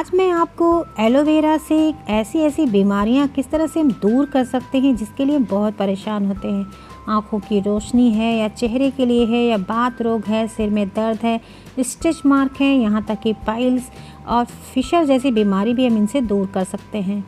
आज मैं आपको एलोवेरा से ऐसी बीमारियां किस तरह से हम दूर कर सकते हैं जिसके लिए बहुत परेशान होते हैं। आँखों की रोशनी है या चेहरे के लिए है या बात रोग है, सिर में दर्द है, स्टिच मार्क है, यहाँ तक कि पाइल्स और फिशर जैसी बीमारी भी हम इनसे दूर कर सकते हैं।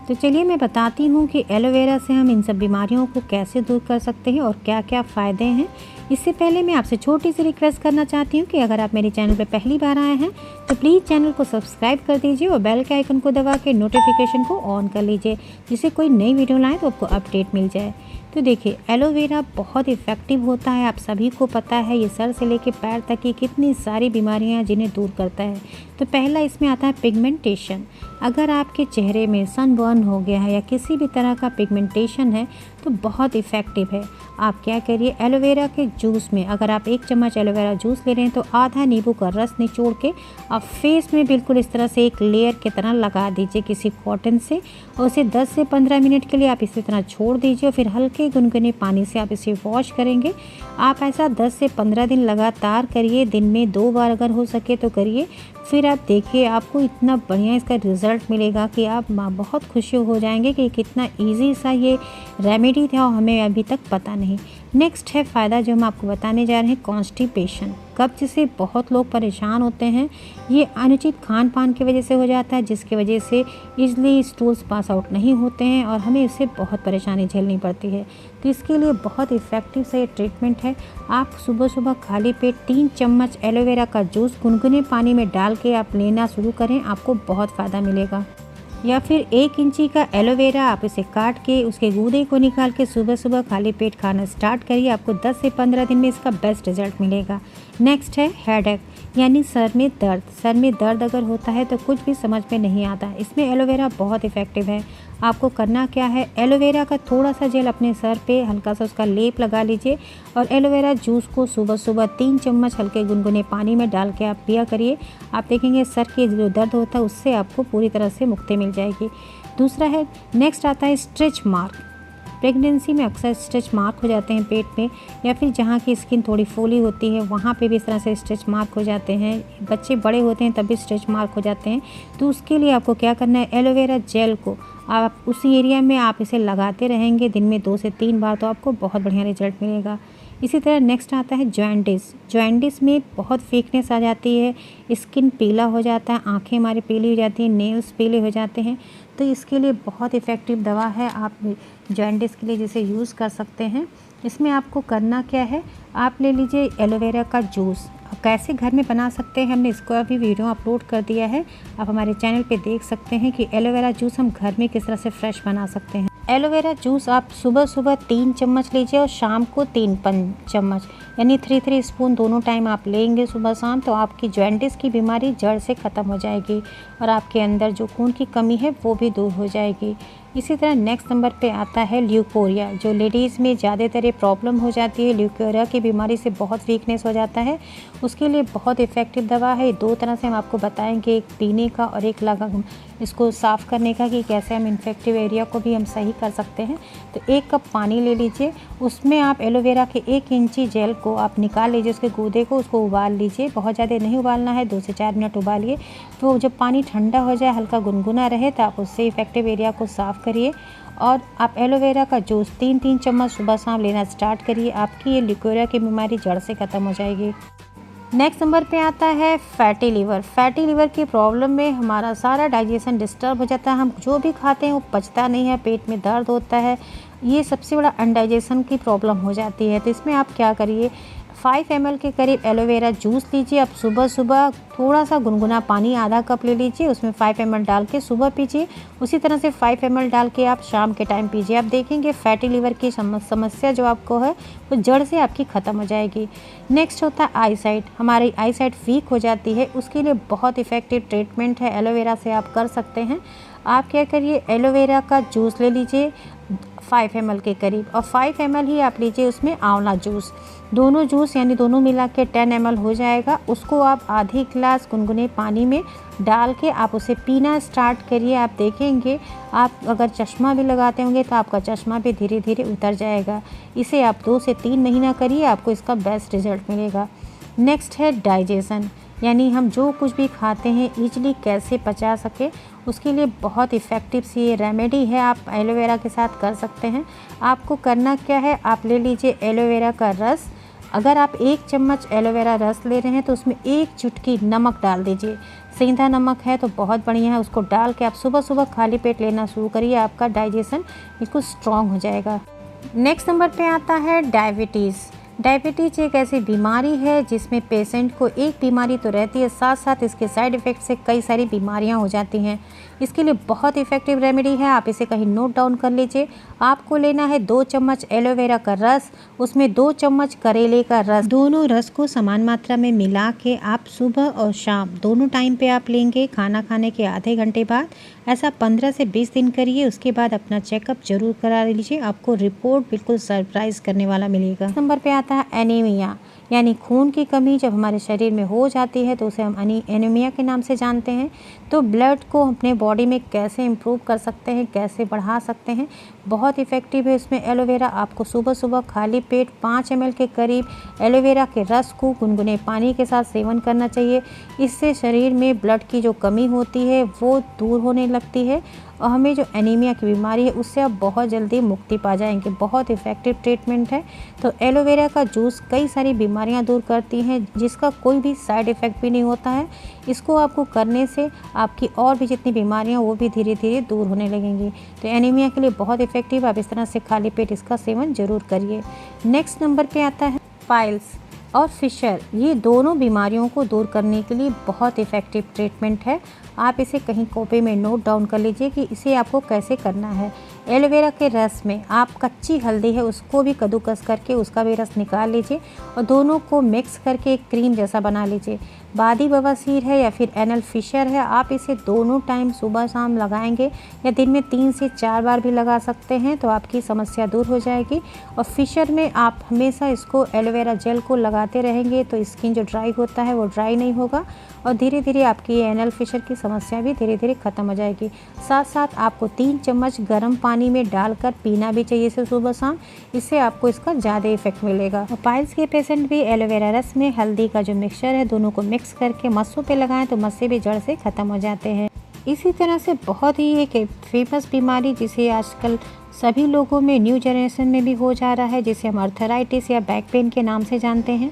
तो चलिए मैं बताती हूँ कि एलोवेरा से हम इन सब बीमारियों को कैसे दूर कर सकते हैं और क्या क्या फ़ायदे हैं। इससे पहले मैं आपसे छोटी सी रिक्वेस्ट करना चाहती हूँ कि अगर आप मेरे चैनल पर पहली बार आए हैं तो प्लीज़ चैनल को सब्सक्राइब कर दीजिए और बेल के आइकन को दबा के नोटिफिकेशन को ऑन कर लीजिए, जिससे कोई नई वीडियो लाएँ तो आपको अपडेट मिल जाए। तो देखिए, एलोवेरा बहुत इफ़ेक्टिव होता है, आप सभी को पता है। ये सर से लेके पैर तक की कितनी सारी बीमारियां जिन्हें दूर करता है। तो पहला इसमें आता है पिगमेंटेशन। अगर आपके चेहरे में सनबर्न हो गया है या किसी भी तरह का पिगमेंटेशन है तो बहुत इफ़ेक्टिव है। आप क्या करिए, एलोवेरा के जूस में अगर आप 1 चम्मच एलोवेरा जूस ले रहे हैं तो आधा नींबू का रस निचोड़ के आप फेस में बिल्कुल इस तरह से एक लेयर की तरह लगा दीजिए किसी कॉटन से, और उसे 10 से 15 मिनट के लिए आप इसी तरह छोड़ दीजिए और फिर हल्के गुनगुने पानी से आप इसे वॉश करेंगे। आप ऐसा 10 से 15 दिन लगातार करिए, दिन में 2 बार अगर हो सके तो करिए। फिर आप देखिए, आपको इतना बढ़िया इसका रिज़ल्ट मिलेगा कि आप बहुत खुशी हो जाएंगे कि कितना इजी सा ये रेमेडी था और हमें अभी तक पता नहीं। नेक्स्ट है फ़ायदा जो हम आपको बताने जा रहे हैं, कॉन्स्टिपेशन। कब्ज से बहुत लोग परेशान होते हैं। ये अनुचित खान पान की वजह से हो जाता है, जिसकी वजह से इजली स्टूल्स पास आउट नहीं होते हैं और हमें इससे बहुत परेशानी झेलनी पड़ती है। तो इसके लिए बहुत इफ़ेक्टिव सा ये ट्रीटमेंट है। आप सुबह सुबह खाली पेट 3 चम्मच एलोवेरा का जूस गुनगुने पानी में डाल के आप लेना शुरू करें, आपको बहुत फ़ायदा मिलेगा। या फिर 1 इंची का एलोवेरा आप इसे काट के उसके गूदे को निकाल के सुबह सुबह खाली पेट खाना स्टार्ट करिए, आपको 10 से 15 दिन में इसका बेस्ट रिजल्ट मिलेगा। नेक्स्ट है हेडेक, यानी सर में दर्द। सर में दर्द अगर होता है तो कुछ भी समझ में नहीं आता, इसमें एलोवेरा बहुत इफ़ेक्टिव है। आपको करना क्या है, एलोवेरा का थोड़ा सा जेल अपने सर पे हल्का सा उसका लेप लगा लीजिए और एलोवेरा जूस को सुबह सुबह 3 चम्मच हल्के गुनगुने पानी में डाल के आप पिया करिए। आप देखेंगे सर के जो दर्द होता है उससे आपको पूरी तरह से मुक्ति मिल जाएगी। दूसरा है, नेक्स्ट आता है स्ट्रेच मार्क। प्रेगनेंसी में अक्सर स्ट्रेच मार्क हो जाते हैं पेट में, या फिर जहाँ की स्किन थोड़ी फूली होती है वहाँ पे भी इस तरह से स्ट्रेच मार्क हो जाते हैं। बच्चे बड़े होते हैं तब भी स्ट्रेच मार्क हो जाते हैं। तो उसके लिए आपको क्या करना है, एलोवेरा जेल को आप उसी एरिया में आप इसे लगाते रहेंगे दिन में 2 से 3 बार, तो आपको बहुत बढ़िया रिजल्ट मिलेगा। इसी तरह नेक्स्ट आता है जॉइंटिस। जॉइंटिस में बहुत वीकनेस आ जाती है, स्किन पीला हो जाता है, आंखें हमारी पीली हो जाती हैं, नेल्स पीले हो जाते हैं। तो इसके लिए बहुत इफ़ेक्टिव दवा है, आप जॉइंटिस के लिए जिसे यूज़ कर सकते हैं। इसमें आपको करना क्या है, आप ले लीजिए एलोवेरा का जूस। कैसे घर में बना सकते हैं, हमने इसको अभी वीडियो अपलोड कर दिया है, आप हमारे चैनल पे देख सकते हैं कि एलोवेरा जूस हम घर में किस तरह से फ्रेश बना सकते हैं। एलोवेरा जूस आप सुबह सुबह 3 चम्मच लीजिए और शाम को 3 चम्मच, यानी 3 स्पून दोनों टाइम आप लेंगे सुबह शाम, तो आपकी जॉइंटिस की बीमारी जड़ से ख़त्म हो जाएगी और आपके अंदर जो खून की कमी है वो भी दूर हो जाएगी। इसी तरह नेक्स्ट नंबर पे आता है ल्यूकोरिया। जो लेडीज़ में ज़्यादातर प्रॉब्लम हो जाती है, ल्यूकोरिया की बीमारी से बहुत वीकनेस हो जाता है, उसके लिए बहुत इफ़ेक्टिव दवा है। 2 तरह से हम आपको बताएंगे, एक पीने का और एक लगा इसको साफ़ करने का, कि कैसे हम इन्फेक्टिव एरिया को भी हम सही कर सकते हैं। तो 1 कप पानी ले लीजिए, उसमें आप एलोवेरा के 1 इंची जेल को आप निकाल लीजिए, उसके गूदे को, उसको उबाल लीजिए। बहुत ज़्यादा नहीं उबालना है, 2 से 4 मिनट उबालिए। तो जब पानी ठंडा हो जाए, हल्का गुनगुना रहे, तो आप उससे इफ़ेक्टिव एरिया को साफ़ करिए और आप एलोवेरा का जूस 3 चम्मच सुबह शाम लेना स्टार्ट करिए। आपकी ये ल्यूकोरिया की बीमारी जड़ से ख़त्म हो जाएगी। नेक्स्ट नंबर पे आता है फैटी लीवर। फैटी लीवर की प्रॉब्लम में हमारा सारा डाइजेशन डिस्टर्ब हो जाता है, हम जो भी खाते हैं वो पचता नहीं है, पेट में दर्द होता है, ये सबसे बड़ा अनडाइजेशन की प्रॉब्लम हो जाती है। तो इसमें आप क्या करिए, 5 ml के करीब एलोवेरा जूस लीजिए। आप सुबह सुबह थोड़ा सा गुनगुना पानी आधा कप ले लीजिए, उसमें 5 ml डाल के सुबह पीजिए। उसी तरह से 5 ml डाल के आप शाम के टाइम पीजिए। आप देखेंगे फैटी लीवर की समस्या जो आपको है वो जड़ से आपकी ख़त्म हो जाएगी। नेक्स्ट होता है आई साइट। हमारी आई साइट वीक हो जाती है, उसके लिए बहुत इफ़ेक्टिव ट्रीटमेंट है, एलोवेरा से आप कर सकते हैं। आप क्या करिए, एलोवेरा का जूस ले लीजिए 5 ml के करीब, और 5 ml ही आप लीजिए उसमें आंवला जूस। दोनों जूस यानी दोनों मिला के 10 ml हो जाएगा। उसको आप आधी गिलास गुनगुने पानी में डाल के आप उसे पीना स्टार्ट करिए। आप देखेंगे, आप अगर चश्मा भी लगाते होंगे तो आपका चश्मा भी धीरे धीरे उतर जाएगा। इसे आप 2 से 3 महीना करिए, आपको इसका बेस्ट रिजल्ट मिलेगा। नेक्स्ट है डाइजेशन। यानी हम जो कुछ भी खाते हैं ईजिली कैसे पचा सके, उसके लिए बहुत इफ़ेक्टिव सी ये रेमेडी है, आप एलोवेरा के साथ कर सकते हैं। आपको करना क्या है, आप ले लीजिए एलोवेरा का रस। अगर आप 1 चम्मच एलोवेरा रस ले रहे हैं तो उसमें 1 चुटकी नमक डाल दीजिए। सेंधा नमक है तो बहुत बढ़िया है, उसको डाल के आप सुबह सुबह खाली पेट लेना शुरू करिए, आपका डाइजेशन बिल्कुल स्ट्रॉन्ग हो जाएगा। नेक्स्ट नंबर पे आता है डायबिटीज़। डायबिटीज़ एक ऐसी बीमारी है जिसमें पेशेंट को एक बीमारी तो रहती है, साथ साथ इसके साइड इफ़ेक्ट से कई सारी बीमारियां हो जाती हैं। इसके लिए बहुत इफ़ेक्टिव रेमेडी है, आप इसे कहीं नोट डाउन कर लीजिए। आपको लेना है 2 चम्मच एलोवेरा का रस, उसमें 2 चम्मच करेले का रस, दोनों रस को समान मात्रा में मिला के आप सुबह और शाम दोनों टाइम पे आप लेंगे, खाना खाने के आधे घंटे बाद। ऐसा 15 से 20 दिन करिए, उसके बाद अपना चेकअप जरूर करा लीजिए, आपको रिपोर्ट बिल्कुल सरप्राइज़ करने वाला मिलेगा। नंबर पे आता है एनीमिया, यानी खून की कमी जब हमारे शरीर में हो जाती है तो उसे हम एनीमिया के नाम से जानते हैं। तो ब्लड को अपने बॉडी में कैसे इम्प्रूव कर सकते हैं, कैसे बढ़ा सकते हैं, बहुत इफ़ेक्टिव है इसमें एलोवेरा। आपको सुबह सुबह खाली पेट 5 ml के करीब एलोवेरा के रस को गुनगुने पानी के साथ सेवन करना चाहिए। इससे शरीर में ब्लड की जो कमी होती है वो दूर होने लगती है और हमें जो एनीमिया की बीमारी है उससे आप बहुत जल्दी मुक्ति पा जाएंगे। बहुत इफ़ेक्टिव ट्रीटमेंट है। तो एलोवेरा का जूस कई सारी बीमारियां दूर करती हैं, जिसका कोई भी साइड इफ़ेक्ट भी नहीं होता है। इसको आपको करने से आपकी और भी जितनी बीमारियां वो भी धीरे धीरे दूर होने लगेंगी। तो एनीमिया के लिए बहुत इफ़ेक्टिव, आप इस तरह से खाली पेट इसका सेवन ज़रूर करिए। नेक्स्ट नंबर पर आता है पाइल्स और फिशर। ये दोनों बीमारियों को दूर करने के लिए बहुत इफ़ेक्टिव ट्रीटमेंट है। आप इसे कहीं कॉपी में नोट डाउन कर लीजिए कि इसे आपको कैसे करना है। एलोवेरा के रस में आप कच्ची हल्दी है उसको भी कद्दूकस करके उसका भी रस निकाल लीजिए और दोनों को मिक्स करके एक क्रीम जैसा बना लीजिए। बादी बवासीर है या फिर एनल फिशर है, आप इसे दोनों टाइम सुबह शाम लगाएंगे या दिन में 3 से 4 बार भी लगा सकते हैं तो आपकी समस्या दूर हो जाएगी। और फिशर में आप हमेशा इसको एलोवेरा जेल को लगाते रहेंगे तो स्किन जो ड्राई होता है वो ड्राई नहीं होगा और धीरे धीरे आपकी एनल फिशर की समस्या भी धीरे धीरे ख़त्म हो जाएगी। साथ साथ आपको 3 चम्मच गर्म पानी में डालकर पीना भी चाहिए इसे सुबह शाम, इससे आपको इसका ज़्यादा इफेक्ट मिलेगा। और पाइल्स के पेशेंट भी एलोवेरा रस में हल्दी का जो मिक्सचर है दोनों को मिक्स करके मस्सों पे लगाएं तो मस्से भी जड़ से ख़त्म हो जाते हैं। इसी तरह से बहुत ही एक फेमस बीमारी जिसे आजकल सभी लोगों में न्यू जनरेशन में भी हो जा रहा है, जिसे हम अर्थराइटिस या बैक पेन के नाम से जानते हैं।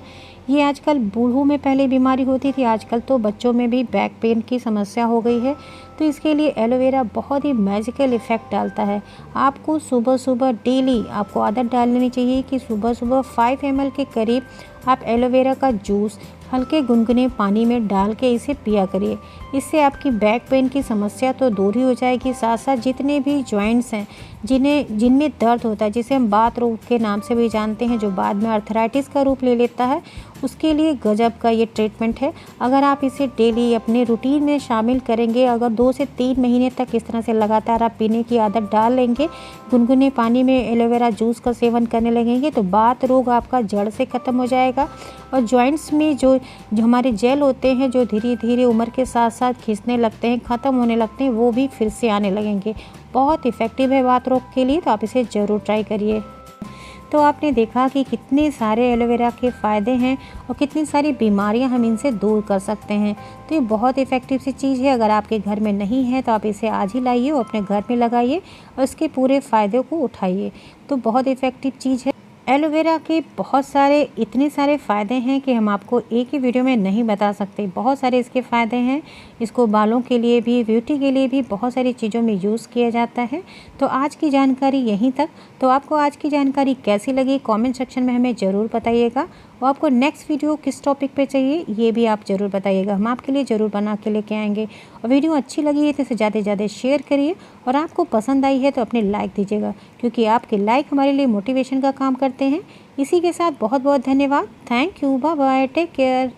ये आजकल बूढ़ों में पहले बीमारी होती थी, आजकल तो बच्चों में भी बैक पेन की समस्या हो गई है। तो इसके लिए एलोवेरा बहुत ही मैजिकल इफ़ेक्ट डालता है। आपको सुबह सुबह डेली आपको आदत डाल लेनी चाहिए कि सुबह सुबह 5 ml के करीब आप एलोवेरा का जूस हल्के गुनगुने पानी में डाल के इसे पिया करिए। इससे आपकी बैक पेन की समस्या तो दूर ही हो जाएगी, साथ साथ जितने भी जॉइंट्स हैं जिनमें दर्द होता है, जिसे हम बात रोग के नाम से भी जानते हैं, जो बाद में अर्थराइटिस का रूप ले लेता है, उसके लिए गजब का ये ट्रीटमेंट है। अगर आप इसे डेली अपने रूटीन में शामिल करेंगे, अगर 2 से 3 महीने तक इस तरह से लगातार आप पीने की आदत डाल लेंगे, गुनगुने पानी में एलोवेरा जूस का सेवन करने लगेंगे, तो बात रोग आपका जड़ से ख़त्म हो जाएगा। और जॉइंट्स में जो हमारे जेल होते हैं जो धीरे धीरे उम्र के साथ साथ खिंचने लगते हैं, ख़त्म होने लगते हैं, वो भी फिर से आने लगेंगे। बहुत इफ़ेक्टिव है बात रोग के लिए, तो आप इसे ज़रूर ट्राई करिए। तो आपने देखा कि कितने सारे एलोवेरा के फ़ायदे हैं और कितनी सारी बीमारियां हम इनसे दूर कर सकते हैं। तो ये बहुत इफ़ेक्टिव सी चीज़ है। अगर आपके घर में नहीं है तो आप इसे आज ही लाइए और अपने घर में लगाइए और इसके पूरे फ़ायदों को उठाइए। तो बहुत इफ़ेक्टिव चीज़ है। एलोवेरा के बहुत सारे इतने सारे फ़ायदे हैं कि हम आपको एक ही वीडियो में नहीं बता सकते। बहुत सारे इसके फ़ायदे हैं। इसको बालों के लिए भी, ब्यूटी के लिए भी बहुत सारी चीज़ों में यूज़ किया जाता है। तो आज की जानकारी यहीं तक। तो आपको आज की जानकारी कैसी लगी कमेंट सेक्शन में हमें ज़रूर बताइएगा। और आपको नेक्स्ट वीडियो किस टॉपिक पे चाहिए ये भी आप ज़रूर बताइएगा, हम आपके लिए ज़रूर बना के लेके आएंगे। और वीडियो अच्छी लगी है तो इसे ज़्यादा से ज़्यादा शेयर करिए और आपको पसंद आई है तो अपने लाइक दीजिएगा, क्योंकि आपके लाइक हमारे लिए मोटिवेशन का काम करते हैं। इसी के साथ बहुत बहुत धन्यवाद। Thank you, bye bye, take care.